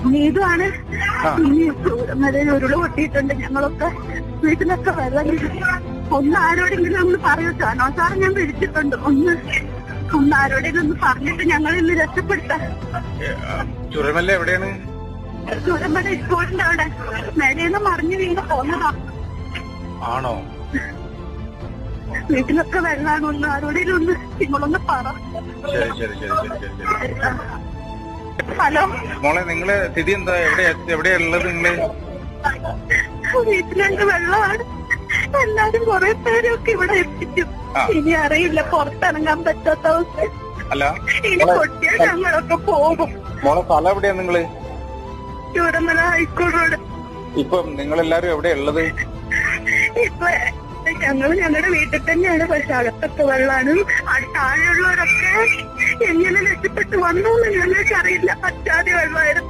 നീതുമാണ്. ഇനി ചൂരമലയിൽ ഉരുള് പൊട്ടിയിട്ടുണ്ട്. ഞങ്ങളൊക്കെ വീട്ടിലൊക്കെ വെള്ളം ഒന്ന് ആരോടെങ്കിലും ഒന്ന് പറയൂ. സാനോ സാറ് ഞാൻ വിളിച്ചിട്ടുണ്ട്. ഒന്ന് ആരോടെങ്കിലും ഒന്ന് പറഞ്ഞിട്ട് ഞങ്ങൾ ഇന്ന് രക്ഷപ്പെടുത്താം. ചുരമല്ല എവിടെയാണ്? ചൂരമല സ്കൂളിന്റെ അവിടെ മേലേന്ന് മറിഞ്ഞു വീണ് പോന്നതാ. ആണോ? വീട്ടിലൊക്കെ വെള്ളമാണ്. ഒന്ന് ആരോടെങ്കിലും ഒന്ന് നിങ്ങളൊന്ന് പറ. ശരി. ഹലോ മോളെ, നിങ്ങളെ സ്ഥിതി എന്താ? എവിടെയാ ഉള്ളത് നിങ്ങള്? വീട്ടിലുണ്ട്, വെള്ളമാണ്. എല്ലാരും കുറെ പേരൊക്കെ ഇവിടെ എത്തിച്ചു. ഇനി അറിയില്ല, പുറത്തിറങ്ങാൻ പറ്റാത്ത അവസ്ഥ. അല്ല, ഇനി പൊട്ടിയാൽ ഞങ്ങളൊക്കെ പോകും. മോളെ സ്ഥലം എവിടെയാ നിങ്ങള്? Chooramala high school road. ഇപ്പം നിങ്ങളെല്ലാരും എവിടെയാ ഉള്ളത്? ഇപ്പൊ ഞങ്ങളുടെ വീട്ടിൽ തന്നെയാണ്. പക്ഷെ അകത്തൊക്കെ വെള്ളമാണ്. താഴെയുള്ളവരൊക്കെ എങ്ങനെ രക്ഷപ്പെട്ട് വന്നു എന്ന് ഞങ്ങൾക്കറിയില്ല. പറ്റാതെ വെള്ളമായിരുന്നു.